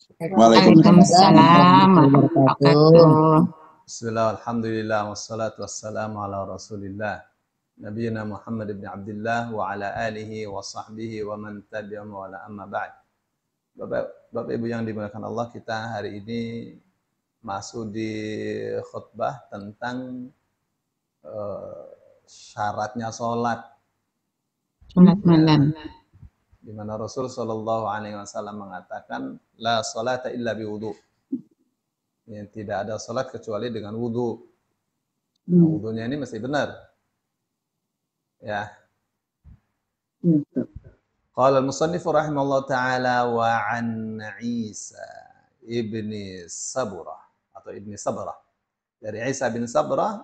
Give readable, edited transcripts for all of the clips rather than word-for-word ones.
Waalaikumsalam Waalaikumsalam warahmatullahi warahmatullahi wabarakatuh. wabarakatuh. Bismillah, alhamdulillah, wassalatu wassalamu ala rasulillah Nabiina Muhammad ibn Abdullah wa ala alihi wa sahbihi wa man tabi'ahum wa ala amma ba'd. Bapak Ibu yang dimuliakan Allah, kita hari ini masuk di khutbah tentang syaratnya sholat. Sholat malam. Di mana Rasul Shallallahu Alaihi Wasallam mengatakan, la salata illa biwudu. Yang tidak ada sholat kecuali dengan wudu. Nah, wudunya ini mesti benar. Ya. Qala al-musannif rahimahullah ta'ala wa an Isa ibni Sabrah atau ibni Sabrah. Dari Isa bin Sabrah,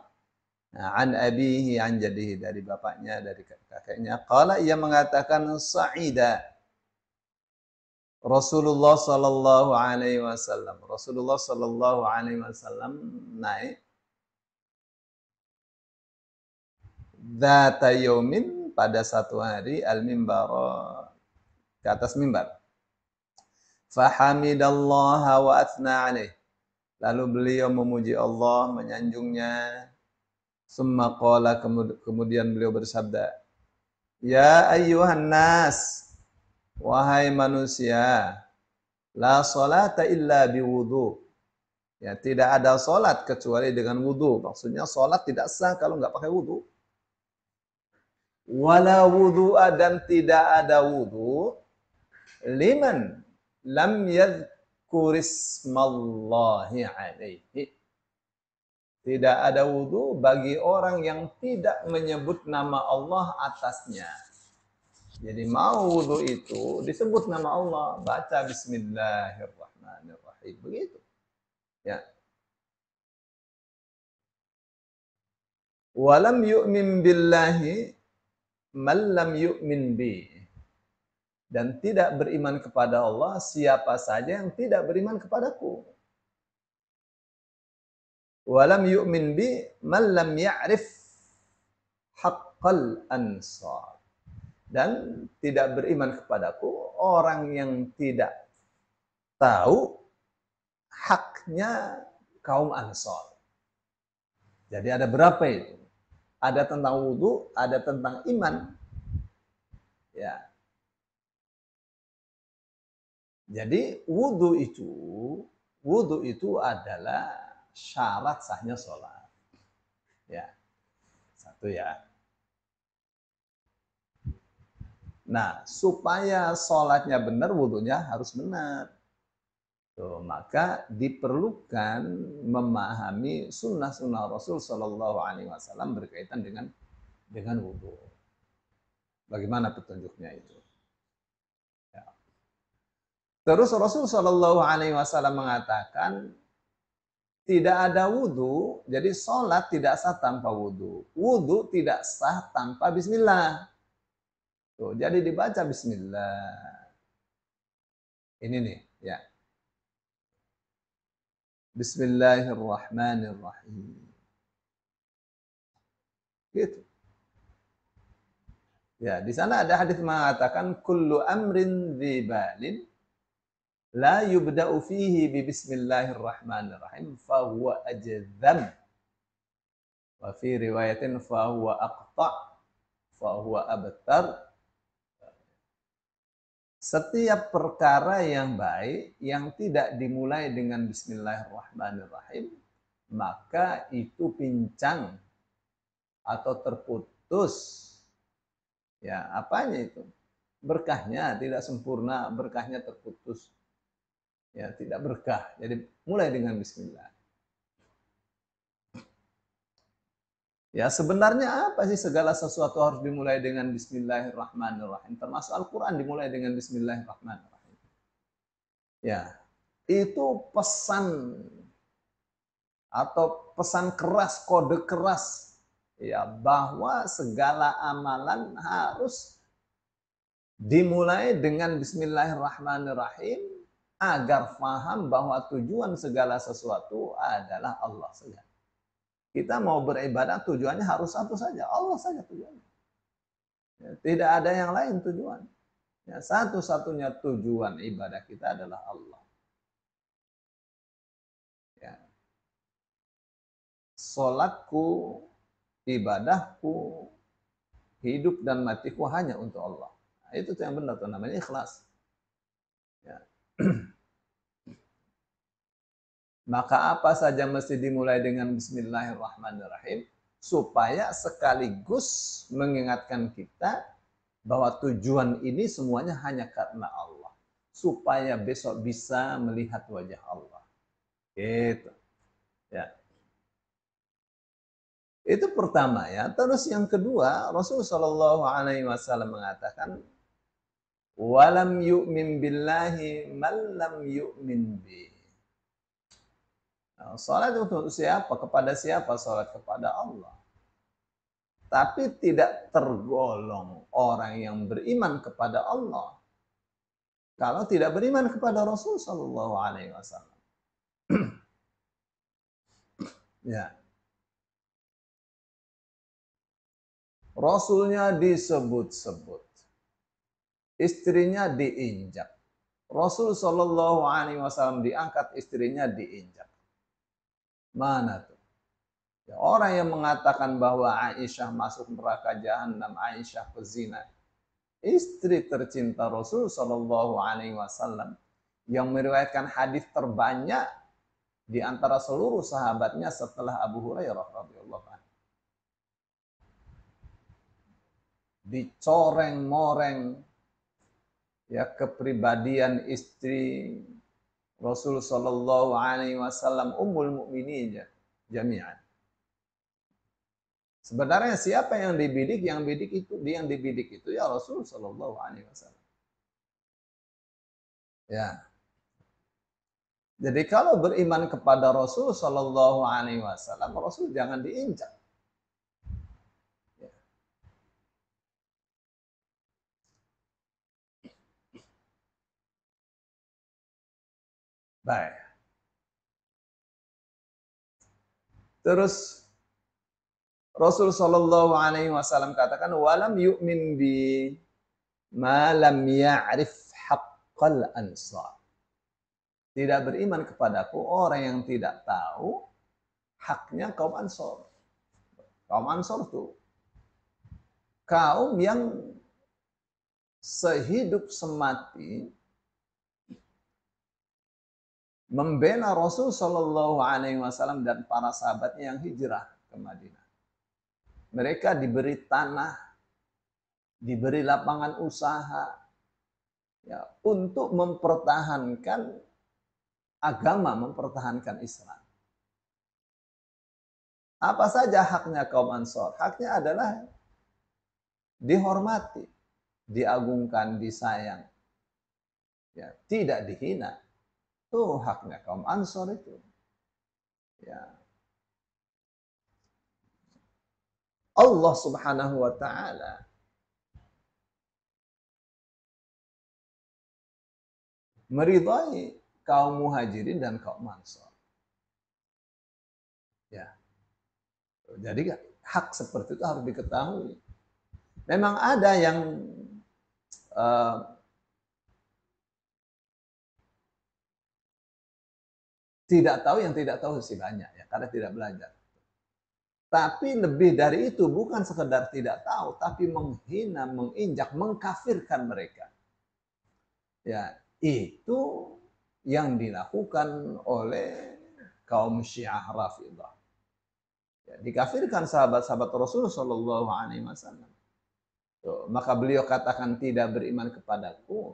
an abihi an jadihi, dari bapaknya, dari kakeknya. Qala, ia mengatakan, sa'ida Rasulullah sallallahu alaihi wasallam. Rasulullah sallallahu alaihi wasallam naik dzata yaumin, pada satu hari, al-mimbar, ke atas mimbar. Fahamidallaha wa athna alaih. Lalu beliau memuji Allah, menyanjungnya. Summa qala, kemudian beliau bersabda, ya ayyuhan nas, wahai manusia, la salata illa biwudu. Ya, tidak ada salat kecuali dengan wudu. Maksudnya salat tidak sah kalau nggak pakai wudu. Wala wudu'a, dan tidak ada wudu, liman lam yadhkurismallahi alaihi. Tidak ada wudu bagi orang yang tidak menyebut nama Allah atasnya. Jadi mau wudu itu disebut nama Allah, baca bismillahirrahmanirrahim, begitu. Ya. Walam yu'min billahi man lam yu'min bi. Dan tidak beriman kepada Allah siapa saja yang tidak beriman kepadaku. Walam yu'min bi man lam ya'rif haqqal ansar. Dan tidak beriman kepadaku orang yang tidak tahu haknya kaum Ansar. Jadi ada berapa itu? Ada tentang wudu, ada tentang iman. Ya. Jadi wudu itu adalah syarat sahnya sholat. Ya. Satu ya. Nah, supaya sholatnya benar, wudunya harus benar. Tuh, maka diperlukan memahami sunnah-sunnah Rasul Shallallahu Alaihi Wasallam berkaitan dengan wudu. Bagaimana petunjuknya itu? Ya. Terus Rasul Shallallahu Alaihi Wasallam mengatakan tidak ada wudu, jadi sholat tidak sah tanpa wudu. Wudu tidak sah tanpa bismillah. Tuh, jadi dibaca bismillah. Ini nih, ya. Bismillahirrahmanirrahim. Gitu. Ya, di sana ada hadis mengatakan kullu amrin dzibalin la yubda'u fihi bi bismillahirrahmanirrahim fa huwa ajdzam. Wa fi riwayatin fa huwa aqta' fa huwa abtar. Setiap perkara yang baik yang tidak dimulai dengan bismillahirrahmanirrahim, maka itu pincang atau terputus. Ya, apanya itu? Berkahnya tidak sempurna, berkahnya terputus. Ya, tidak berkah. Jadi mulai dengan bismillah. Ya, sebenarnya apa sih segala sesuatu harus dimulai dengan bismillahirrahmanirrahim? Termasuk Al-Quran dimulai dengan bismillahirrahmanirrahim. Ya, itu pesan atau pesan keras, kode keras, ya, bahwa segala amalan harus dimulai dengan bismillahirrahmanirrahim agar paham bahwa tujuan segala sesuatu adalah Allah saja. Kita mau beribadah tujuannya harus satu saja, Allah saja tujuannya. Ya, tidak ada yang lain tujuan. Ya, satu-satunya tujuan ibadah kita adalah Allah. Salatku, ibadahku, hidup dan matiku hanya untuk Allah. Nah, itu yang benar, itu namanya ikhlas. Ya. Maka apa saja mesti dimulai dengan Bismillahirrahmanirrahim, supaya sekaligus mengingatkan kita bahwa tujuan ini semuanya hanya karena Allah, supaya besok bisa melihat wajah Allah. Gitu. Ya. Itu pertama ya. Terus yang kedua, Rasulullah Shallallahu Alaihi Wasallam mengatakan, walam yu'min billahi man lam yu'min bi. Nah, salat untuk siapa? Kepada siapa? Salat kepada Allah. Tapi tidak tergolong orang yang beriman kepada Allah kalau tidak beriman kepada Rasul Shallallahu Alaihi Wasallam. Ya. Rasulnya disebut-sebut, istrinya diinjak. Rasul Shallallahu Alaihi Wasallam diangkat, istrinya diinjak. Mana tuh? Ya, orang yang mengatakan bahwa Aisyah masuk neraka jahanam, Aisyah pezina, istri tercinta Rasul Shallallahu Alaihi Wasallam, yang meriwayatkan hadis terbanyak di antara seluruh sahabatnya setelah Abu Hurairah radhiyallahu anhu. Dicoreng-moreng ya kepribadian istri Rasul Shallallahu Alaihi Wasallam, Ummul Mukminin jami'an. Sebenarnya siapa yang dibidik? Yang dibidik itu ya Rasul Shallallahu Alaihi Wasallam. Ya. Jadi kalau beriman kepada Rasul Shallallahu Alaihi Wasallam, Rasul jangan diinjak. Ya. Baik. Terus Rasul Shallallahu Alaihi Wasallam katakan, walam yu'min bi ma lam ya'rif haqqal ansar. Tidak beriman kepadaku orang yang tidak tahu haknya kaum Ansor. Kaum Ansor itu kaum yang sehidup semati membela Rasul Shallallahu Alaihi Wasallam dan para sahabatnya yang hijrah ke Madinah. Mereka diberi tanah, diberi lapangan usaha, ya, untuk mempertahankan agama, mempertahankan Islam. Apa saja haknya kaum Ansor? Haknya adalah dihormati, diagungkan, disayang, ya, tidak dihina. Itu haknya kaum Ansor itu. Ya. Allah Subhanahu wa taala meridhai kaum Muhajirin dan kaum Ansor. Ya. Jadi hak seperti itu harus diketahui. Memang ada yang tidak tahu, yang tidak tahu sih banyak ya, karena tidak belajar. Tapi lebih dari itu, bukan sekedar tidak tahu, tapi menghina, menginjak, mengkafirkan mereka. Ya, itu yang dilakukan oleh kaum Syiah Rafidhah. Ya, dikafirkan sahabat-sahabat Rasulullah Shallallahu Alaihi Wasallam. Maka beliau katakan, tidak beriman kepadaku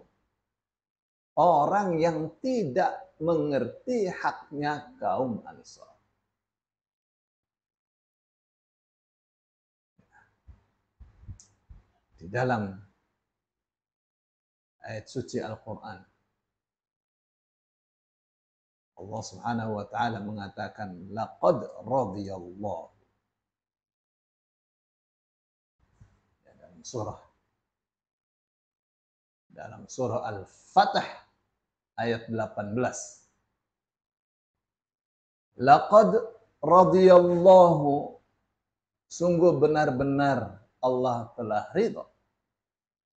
orang yang tidak mengerti haknya kaum Ansar. Di dalam ayat suci Al-Quran, Allah Subhanahu wa taala mengatakan, laqad radiyallahu, dalam surah Al-Fatah ayat 18. Laqad radiyallahu, sungguh benar-benar Allah telah ridha,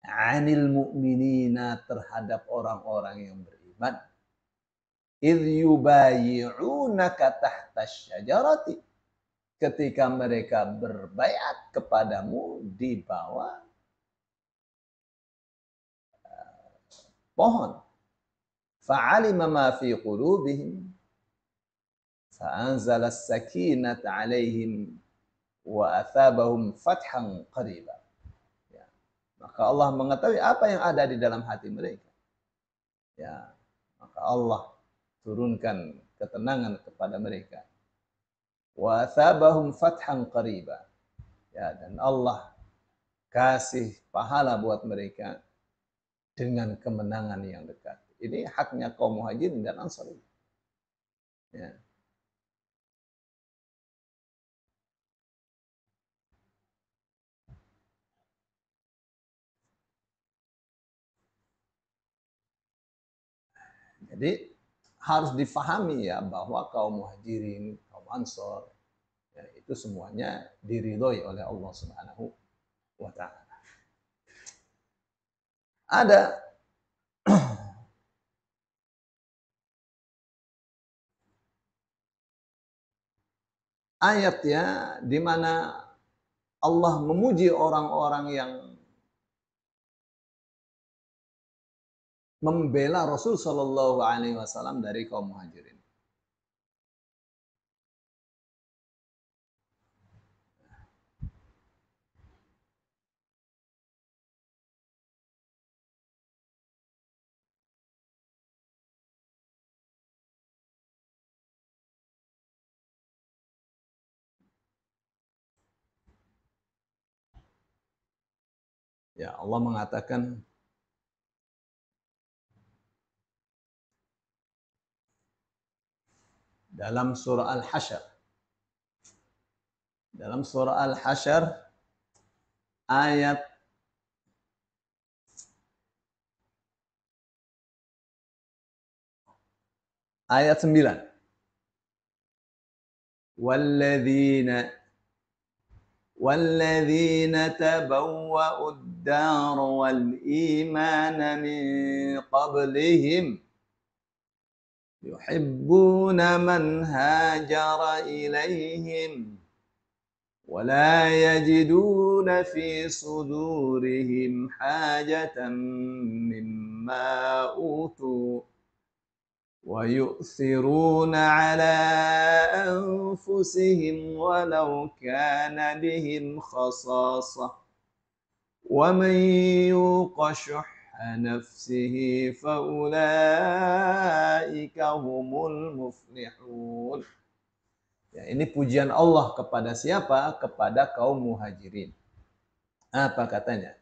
'anil mu'minina, terhadap orang-orang yang beriman, idh yubayi'unaka tahta syajarati, ketika mereka berbaiat kepadamu di bawah pohon. Fa'alima ma fi qulubihim fa'anzala as-sakinata 'alaihim wa athabahum fathan qariba. Ya. Maka Allah mengetahui apa yang ada di dalam hati mereka. Ya. Maka Allah turunkan ketenangan kepada mereka. Wa athabahum fathan qariba. Ya, dan Allah kasih pahala buat mereka dengan kemenangan yang dekat. Ini haknya kaum Muhajirin dan Ansar. Ya. Jadi harus difahami ya bahwa kaum Muhajirin, kaum Ansar, ya, itu semuanya diridhoi oleh Allah Subhanahu wa taala. Ada ayatnya di mana Allah memuji orang-orang yang membela Rasul Shallallahu Alaihi Wasallam dari kaum Muhajirin. Ya, Allah mengatakan dalam surah Al-Hasyr. Dalam surah Al-Hasyr ayat ayat 9. والذين تبوأوا الدار والإيمان من قبلهم يحبون من هاجر إليهم ولا يجدون في صدورهم حاجة مما أوتوا ويؤثرون على أنفسهم ولو كان بهم خصاصة ومن يوق شح نفسه فأولئك هم المفلحون. Ya, ini pujian Allah kepada siapa? Kepada kaum Muhajirin. Apa katanya?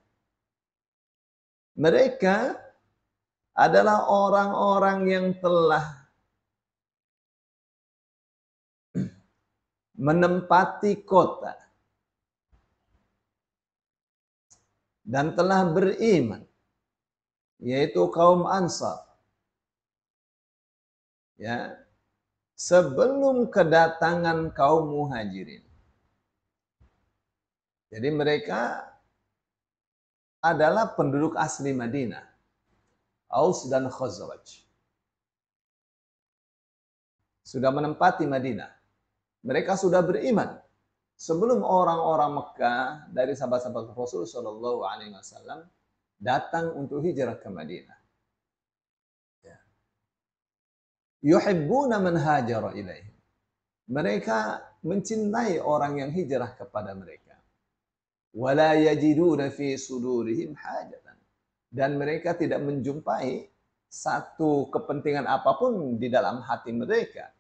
Mereka adalah orang-orang yang telah menempati kota dan telah beriman, yaitu kaum Ansar. Ya, sebelum kedatangan kaum Muhajirin. Jadi mereka adalah penduduk asli Madinah, Aus dan Khazraj. Sudah menempati Madinah. Mereka sudah beriman sebelum orang-orang Mekah dari sahabat-sahabat Rasul Shallallahu Alaihi Wasallam datang untuk hijrah ke Madinah. Ya. Yuhibbuna man hajara ilaihim. Mereka mencintai orang yang hijrah kepada mereka. Wala yajiduna fi sudurihim hajatan. Dan mereka tidak menjumpai satu kepentingan apapun di dalam hati mereka.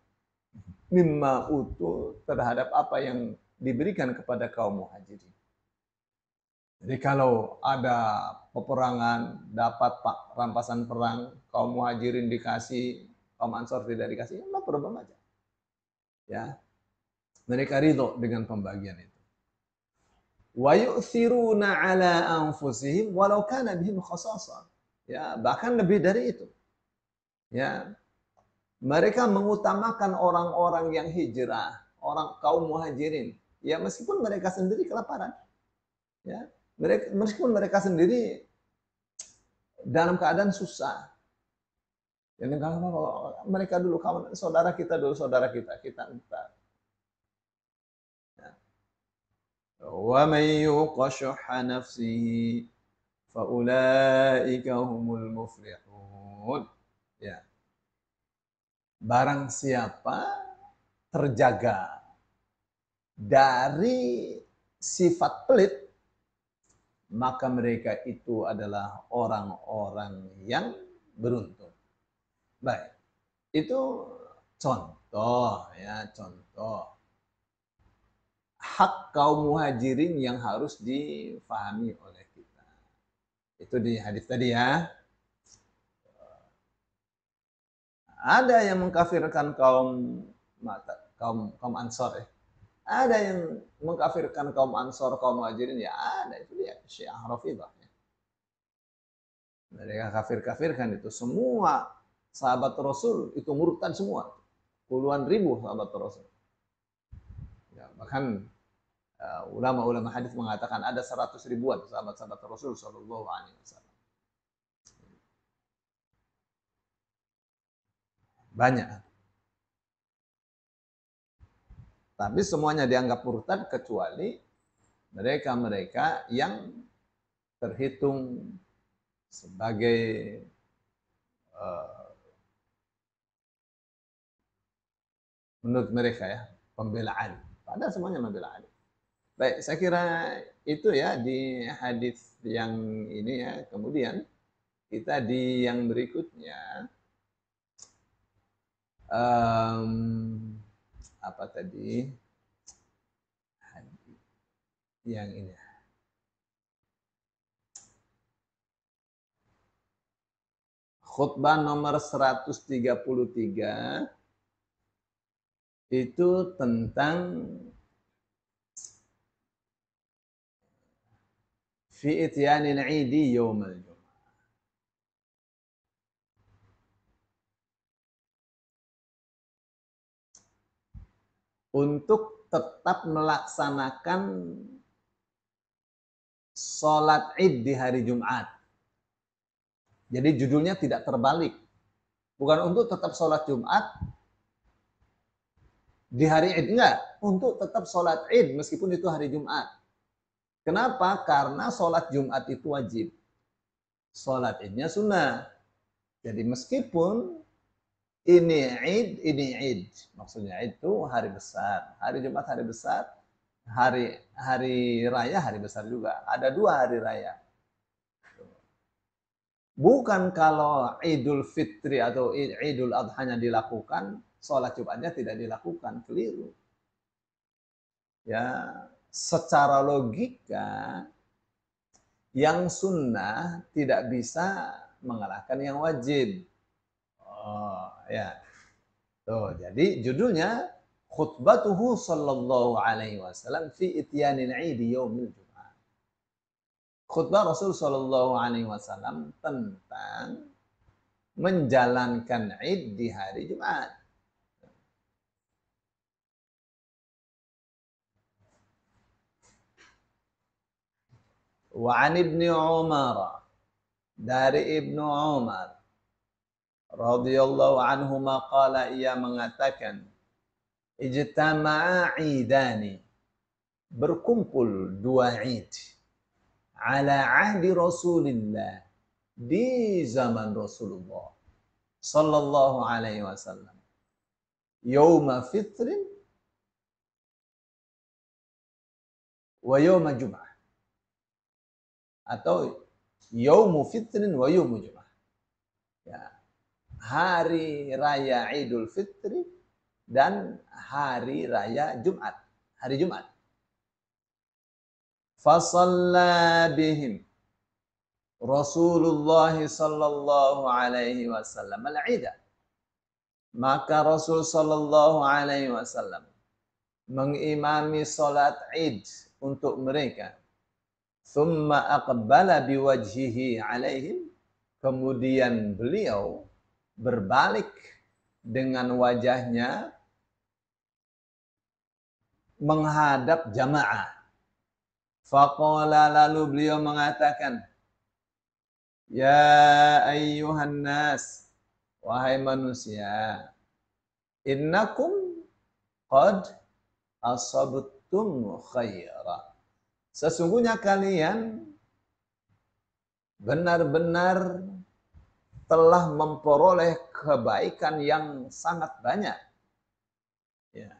Mimma utu terhadap apa yang diberikan kepada kaum Muhajirin. Jadi kalau ada peperangan, dapat rampasan perang, kaum Muhajirin dikasih, kaum Ansar tidak dikasih, ya problem aja. Ya, mereka ridho dengan pembagian itu. Wa yu'thiruna ala anfusihim walau kana bihim khasasah. Ya, bahkan lebih dari itu. Ya, mereka mengutamakan orang-orang yang hijrah, orang kaum Muhajirin. Ya, meskipun mereka sendiri kelaparan. Ya, meskipun mereka sendiri dalam keadaan susah. Ya, kalau mereka dulu kawan saudara kita dulu saudara kita entar. Wa may yuqa syuhha nafsihi fa ulaika humul muflihun. Ya. Barang siapa terjaga dari sifat pelit, maka mereka itu adalah orang-orang yang beruntung. Baik, itu contoh ya, contoh hak kaum muhajirin yang harus difahami oleh kita. Itu di hadis tadi ya. Ada yang mengkafirkan kaum Ansor ya. Ada yang mengkafirkan kaum Ansor, kaum Muhajirin, ya ada, itu dia Syiah Rafidhah. Mereka kafir-kafirkan itu semua sahabat Rasul itu murtad semua. Puluhan ribu sahabat Rasul. Ya, bahkan ulama-ulama hadis mengatakan ada 100 ribuan sahabat-sahabat Rasul Shallallahu Alaihi Wasallam. Banyak. Tapi semuanya dianggap murtad kecuali mereka-mereka yang terhitung sebagai menurut mereka ya pembela Ali. Padahal semuanya membela Ali. Baik, saya kira itu ya di hadis yang ini ya. Kemudian kita di yang berikutnya apa tadi? Yang ini. Khutbah nomor 133 itu tentang fi ityanil idi yaumal jum'ah. Untuk tetap melaksanakan sholat id di hari Jumat. Jadi judulnya tidak terbalik. Bukan untuk tetap sholat Jumat di hari id. Enggak. Untuk tetap sholat id meskipun itu hari Jumat. Kenapa? Karena sholat Jumat itu wajib. Sholat idnya sunnah. Jadi meskipun ini id. Maksudnya itu hari besar. Hari Jumat hari besar. Hari raya hari besar juga. Ada 2 hari raya. Bukan kalau Idul Fitri atau Idul Adhanya dilakukan, sholat Jumatnya tidak dilakukan, keliru. Ya, secara logika yang sunnah tidak bisa mengalahkan yang wajib. Oh, ya. Tuh, jadi judulnya khutbatuhu sallallahu alaihi wasallam fi ityanil 'idi yaumil Jum'ah. Khutbah Rasul sallallahu alaihi wasallam tentang menjalankan Id di hari Jumat. Wa 'an Ibnu Umar, dari Ibnu Umar radhiyallahu anhuma qala, ia mengatakan, ijtama'a 'idani, berkumpul 2 Id, ala ahdi Rasulillah, di zaman Rasulullah sallallahu alaihi wasallam, yauma fitrin wa yauma jum'ah, atau yaumu fitrin wa yaumu jum'ah. Ya. Hari raya Idul Fitri dan hari raya Jumat, hari Jumat. Fasalla bihim Rasulullah sallallahu alaihi wasallam al-'ida. Maka Rasul sallallahu alaihi wasallam mengimami salat Id untuk mereka. Thumma aqbala biwajhihi alaihim, kemudian beliau berbalik dengan wajahnya menghadap jamaah. Faqala, lalu beliau mengatakan, ya ayyuhan nas, wahai manusia, innakum qad asabtum khaira, Sesungguhnya kalian benar-benar telah memperoleh kebaikan yang sangat banyak. Ya.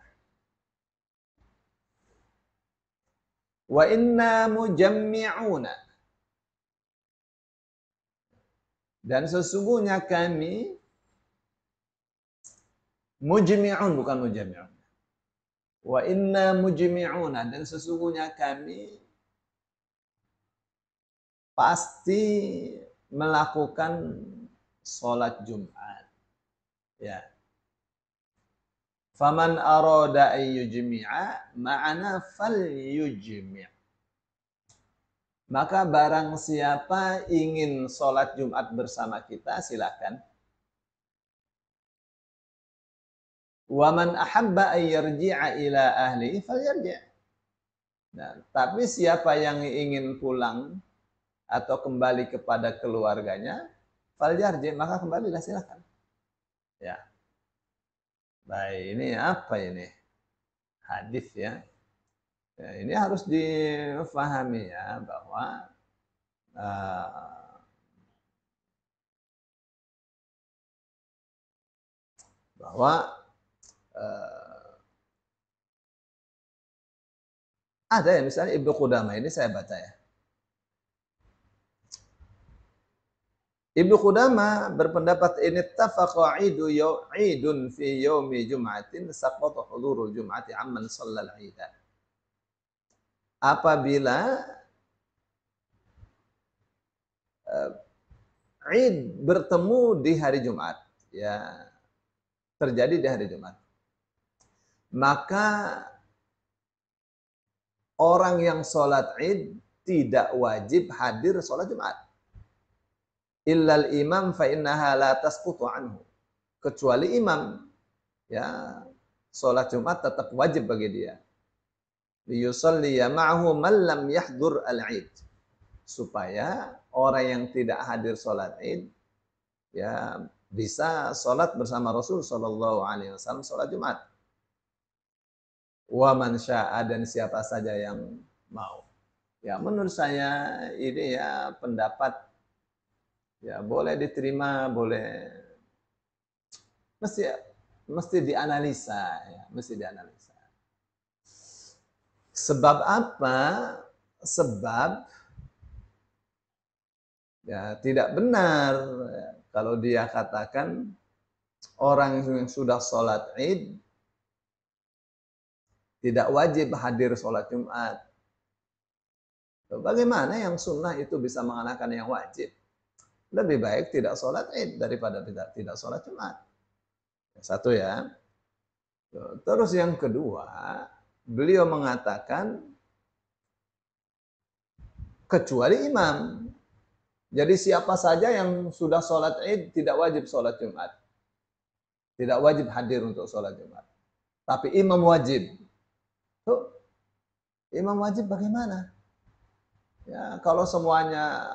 Wa inna mujammi'una. Dan sesungguhnya kami mujmi'un, bukan mujammi'un. Wa inna mujmi'una, dan sesungguhnya kami pasti melakukan sholat Jumat. Ya. Faman arada ayyujmi'a ma'ana falyujmi'. Maka barang siapa ingin sholat Jumat bersama kita, silakan. Wa man ahabba ayyarji'a ila ahli falyarji'. Nah, tapi siapa yang ingin pulang atau kembali kepada keluarganya, falyarji', maka kembalilah, silakan. Ya. Baik, ini apa ini? Hadis ya. Ya, ini harus difahami ya bahwa ada ya, misalnya Ibnu Qudamah ini saya baca ya. Ibnu Qudamah berpendapat ini tafaqa idun fi yaumi jum'atin saqata hudurul jum'ati amman shallal ida. Apabila Id bertemu di hari Jumat, ya terjadi di hari Jumat, maka orang yang sholat Id tidak wajib hadir sholat Jumat. Illal imam fa innaha la tasqutu anhu. Kecuali imam, ya sholat Jumat tetap wajib bagi dia. Liyusalliya ma'ahu man lam yahdur al-Id. Supaya orang yang tidak hadir sholat Id ya bisa sholat bersama Rasul Shallallahu Alaihi Wasallam sholat Jumat. Wa man syaa, dan siapa saja yang mau. Ya menurut saya ini ya pendapat ya boleh diterima, boleh mesti dianalisa ya, mesti dianalisa. Sebab apa? Sebab ya tidak benar kalau dia katakan orang yang sudah sholat Id tidak wajib hadir sholat Jumat. Bagaimana yang sunnah itu bisa mengalahkan yang wajib? Lebih baik tidak sholat Id daripada tidak sholat Jumat. Satu ya. Terus yang kedua, beliau mengatakan kecuali imam. Jadi siapa saja yang sudah sholat Id tidak wajib sholat Jumat. Tidak wajib hadir untuk sholat Jumat. Tapi imam wajib. Tuh, imam wajib bagaimana? Ya, kalau semuanya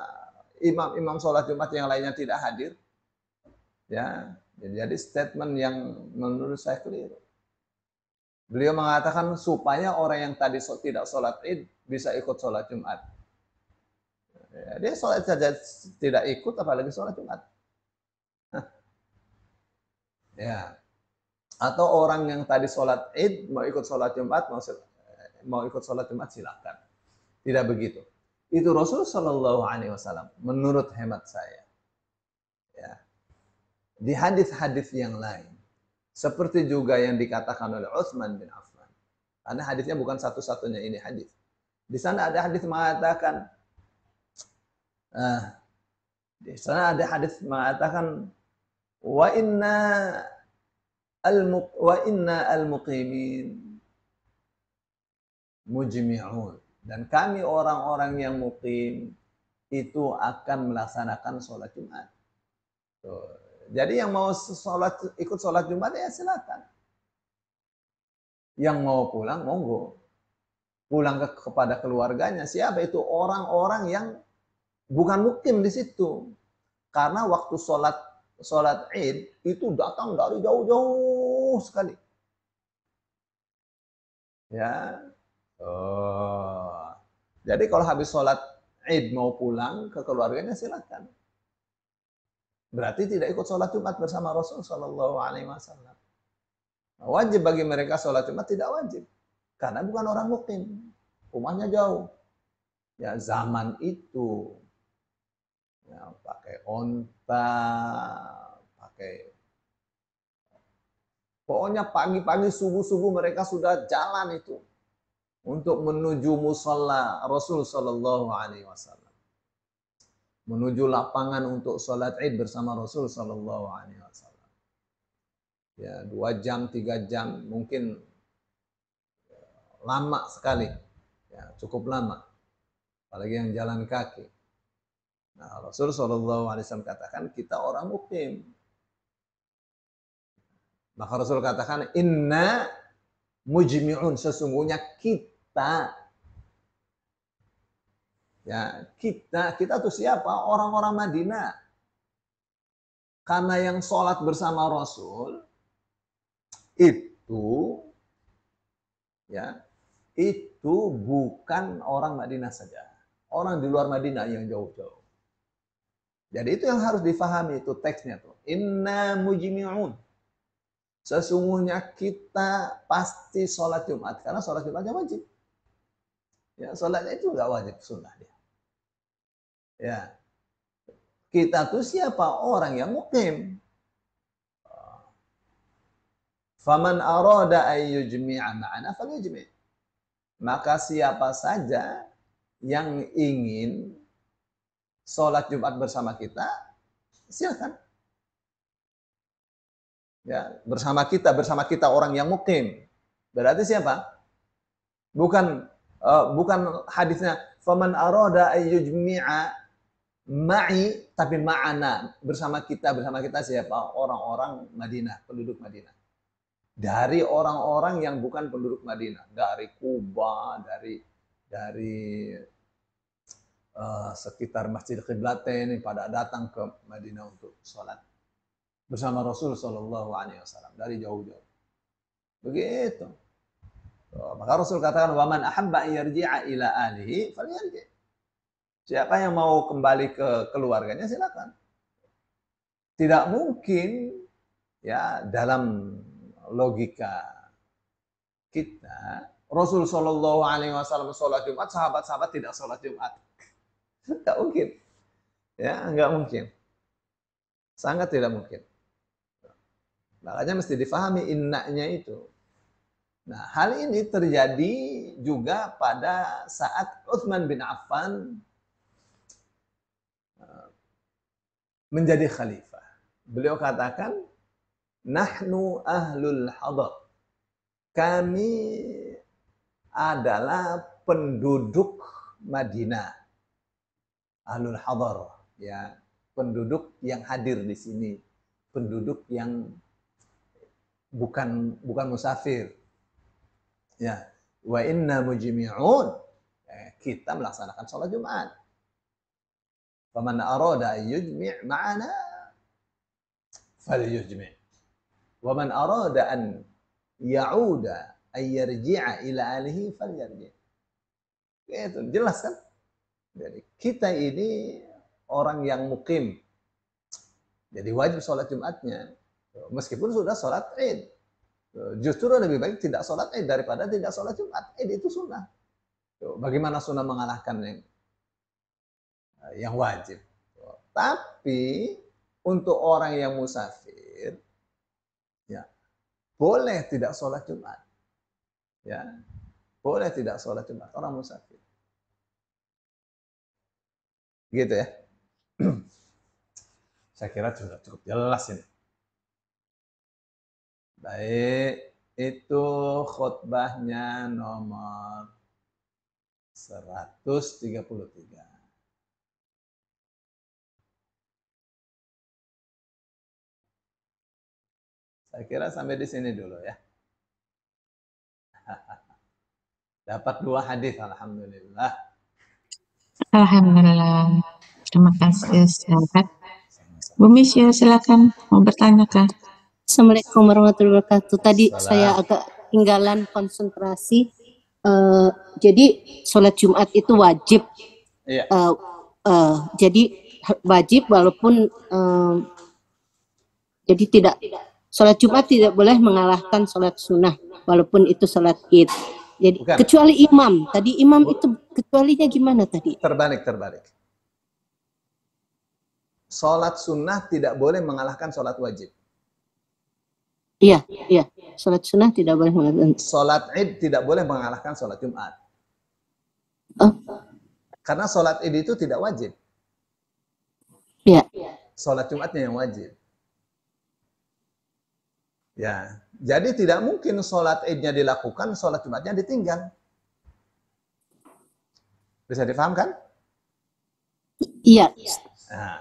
imam sholat Jumat yang lainnya tidak hadir, ya jadi statement yang menurut saya keliru. Beliau mengatakan supaya orang yang tadi tidak sholat Id bisa ikut sholat Jumat. Ya, dia sholat saja tidak ikut, apalagi sholat Jumat. Ya. Atau orang yang tadi sholat Id mau ikut sholat Jumat, mau ikut sholat Jumat silakan. Tidak begitu. Itu Rasul Shallallahu Alaihi Wasallam. Menurut hemat saya, ya. Di hadis-hadis yang lain, seperti juga yang dikatakan oleh Utsman bin Affan. Karena hadisnya bukan satu-satunya ini hadis. Di sana ada hadis mengatakan, wa inna al-muqimin mujmi'un. Dan kami orang-orang yang muqim itu akan melaksanakan sholat Jumat. Tuh. Jadi yang mau ikut sholat Jumat ya silakan. Yang mau pulang monggo. Pulang kepada keluarganya. Siapa itu? Orang-orang yang bukan mukim di situ. Karena waktu sholat Id itu datang dari jauh-jauh sekali. Ya. Oh. Jadi kalau habis sholat Id mau pulang ke keluarganya silakan. Berarti tidak ikut sholat Jumat bersama Rasul Shallallahu Alaihi Wasallam. Wajib bagi mereka sholat Jumat tidak wajib karena bukan orang mukim, rumahnya jauh. Ya zaman itu ya, pakai onta, pakai pokoknya pagi-pagi subuh-subuh mereka sudah jalan itu untuk menuju musalla Rasul Shallallahu Alaihi Wasallam, menuju lapangan untuk sholat Id bersama Rasul Shallallahu Alaihi Wasallam. Ya 2 jam, 3 jam, mungkin lama sekali, ya cukup lama, apalagi yang jalan kaki. Nah Rasul Shallallahu Alaihi Wasallam katakan kita orang mukim. Maka Rasul katakan inna mujmi'un, sesungguhnya kita, ya kita tuh siapa? Orang-orang Madinah. Karena yang sholat bersama Rasul itu, ya itu bukan orang Madinah saja, orang di luar Madinah yang jauh-jauh. Jadi itu yang harus difahami, itu teksnya tuh. Inna mujmi'un, sesungguhnya kita pasti sholat Jumat, karena sholat Jumatnya wajib. Ya, sholatnya itu nggak wajib, sunnah dia. Ya, kita tuh siapa? Orang yang mukim. Faman arada ayyujmi'a ma'ana falyujmi'. Maka siapa saja yang ingin sholat Jumat bersama kita, silakan. Ya, bersama kita orang yang mukim. Berarti siapa? Bukan hadisnya faman arada ayyujmi'a ma'i, tapi ma'ana, bersama kita siapa? Orang-orang Madinah, penduduk Madinah. Dari orang-orang yang bukan penduduk Madinah, dari Kuba, dari sekitar Masjid Qiblatain pada datang ke Madinah untuk sholat bersama Rasul Shallallahu Alaihi Wasallam dari jauh-jauh. Begitu. Maka Rasul katakan waman ahabba yarji'a ila alihi falyarji'. Siapa yang mau kembali ke keluarganya silakan. Tidak mungkin ya dalam logika kita Rasul Shallallahu Alaihi Wasallam sholat Jumat, sahabat-sahabat tidak sholat Jumat. Nggak mungkin. Ya, nggak mungkin. Sangat tidak mungkin. Makanya mesti difahami innanya itu. Nah, hal ini terjadi juga pada saat Utsman bin Affan menjadi khalifah. Beliau katakan, nahnu ahlul hadar. Kami adalah penduduk Madinah. Ahlul hadar, ya, penduduk yang hadir di sini, penduduk yang bukan musafir. Ya, wa inna mujmi'un. Kita melaksanakan sholat Jumat. Faman arada yujmi' ma'ana falyujmi'. Wa man arada an ya'uda ay yarji'a ila alihi falyarji'. Itu jelas kan? Jadi kita ini orang yang mukim. Jadi wajib sholat Jumatnya. Meskipun sudah sholat Id. Justru lebih baik tidak sholat Id daripada tidak sholat Jumat. Id itu sunnah. Bagaimana sunnah mengalahkan yang wajib. Tapi untuk orang yang musafir, ya boleh tidak sholat Jumat. Ya, boleh tidak sholat Jumat orang musafir. Gitu ya. Saya kira sudah cukup jelas ini. Baik, itu khutbahnya nomor 133. Saya kira sampai di sini dulu ya. Dapat 2 hadis, alhamdulillah. Alhamdulillah. Terima kasih Ustaz. Bu Misya silakan mau bertanya kah? Assalamualaikum warahmatullahi wabarakatuh. Tadi saya agak ketinggalan konsentrasi. jadi sholat Jumat itu wajib. Iya. Jadi wajib walaupun jadi tidak, sholat Jumat tidak boleh mengalahkan sholat sunnah walaupun itu sholat Id. Jadi Bukan. kecuali imam. Tadi imam itu kecualinya gimana tadi? Terbalik. Sholat sunnah tidak boleh mengalahkan sholat wajib. Iya. Sholat sunnah tidak boleh mengalahkan. Sholat Id tidak boleh mengalahkan sholat Jumat. Karena sholat Id itu tidak wajib. Iya. Sholat Jumatnya yang wajib. Ya, jadi tidak mungkin sholat Id-nya dilakukan, sholat Jumatnya ditinggal. Bisa dipahamkan? Iya. Nah,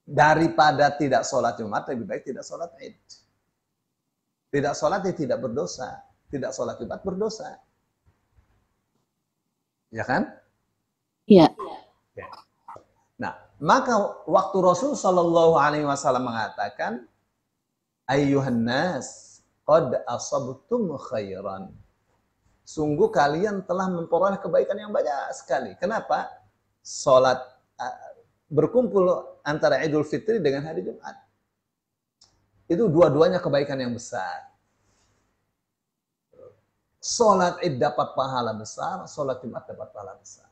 daripada tidak sholat Jumat, lebih baik tidak sholat Id. Tidak sholat ya tidak berdosa. Tidak sholat Jumat berdosa. Ya kan? Iya. Ya. Nah, maka waktu Rasul Shallallahu Alaihi Wasallam mengatakan, Ayyuhan nas, qad asabtum khairan. Sungguh kalian telah memperoleh kebaikan yang banyak sekali. Kenapa? Sholat berkumpul antara Idul Fitri dengan hari Jumat. Itu dua-duanya kebaikan yang besar. Sholat Id dapat pahala besar, sholat Jumat dapat pahala besar.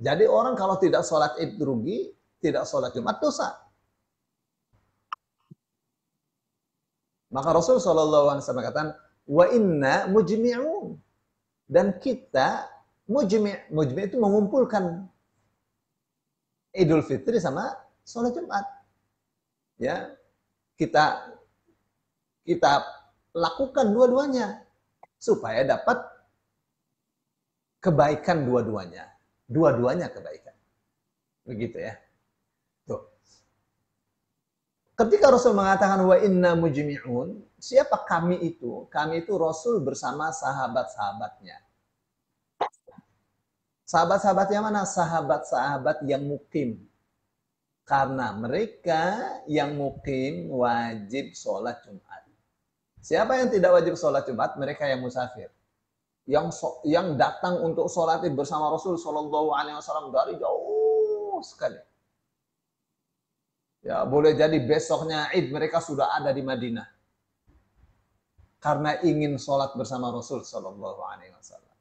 Jadi orang kalau tidak sholat Id rugi, tidak sholat Jumat dosa. Maka Rasul SAW katakan, wa inna mujmi'un. Dan kita mujmi' itu mengumpulkan Idul Fitri sama sholat Jumat. Ya, kita lakukan dua-duanya supaya dapat kebaikan dua-duanya. Dua-duanya kebaikan. Begitu ya. Tuh. Ketika Rasul mengatakan wa inna mujmi'un, siapa kami itu? Kami itu Rasul bersama sahabat-sahabatnya. Sahabat-sahabatnya mana? Sahabat-sahabat yang mukim. Karena mereka yang mukim wajib sholat Jumat. Siapa yang tidak wajib sholat Jumat? Mereka yang musafir. Yang datang untuk sholat bersama Rasul Shallallahu Alaihi Wasallam dari jauh sekali. Ya, boleh jadi besoknya Id mereka sudah ada di Madinah. Karena ingin sholat bersama Rasul Shallallahu Alaihi Wasallam.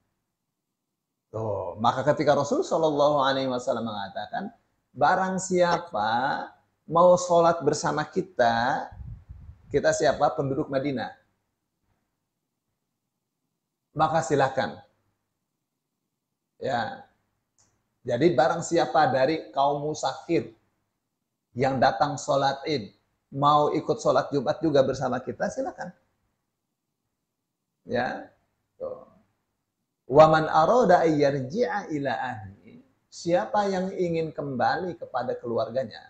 Tuh, maka ketika Rasul Shallallahu Alaihi Wasallam mengatakan, barang siapa mau sholat bersama kita siapa? Penduduk Madinah. Maka silakan. Ya. Jadi barang siapa dari kaum musafir yang datang sholat Id, mau ikut sholat Jumat juga bersama kita, silakan. Ya. Wa man arada ayyarji'a ila ahli. Siapa yang ingin kembali kepada keluarganya.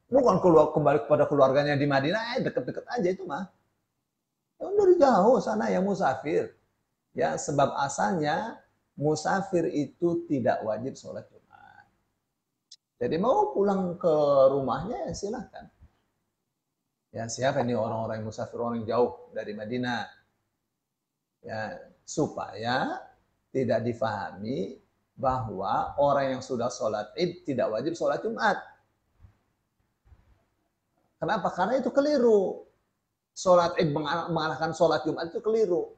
Bukan kembali kepada keluarganya di Madinah, deket-deket aja itu mah. Dari jauh sana yang musafir. Ya, sebab asalnya musafir itu tidak wajib sholat Jumat. Jadi mau pulang ke rumahnya ya silakan. Ya, siapa ini orang-orang yang musafir, orang yang jauh dari Madinah. Ya, supaya tidak difahami bahwa orang yang sudah sholat Id tidak wajib sholat Jumat. Kenapa? Karena itu keliru. Sholat Id mengalahkan sholat Jumat itu keliru.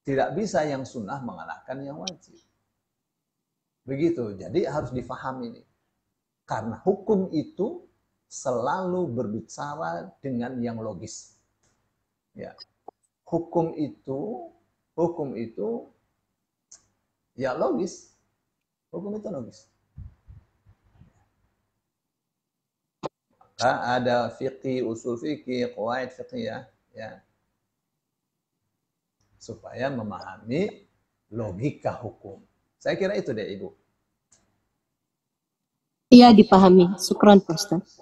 Tidak bisa yang sunnah mengalahkan yang wajib. Begitu. Jadi harus difahami ini. Karena hukum itu selalu berbicara dengan yang logis. Ya. Hukum itu ya logis. Hukum itu logis. Ada fikih, usul fikih, qawaid fiqhiyah, ya. Supaya memahami logika hukum. Saya kira itu deh Ibu. Iya dipahami. Syukran Pak Ustaz.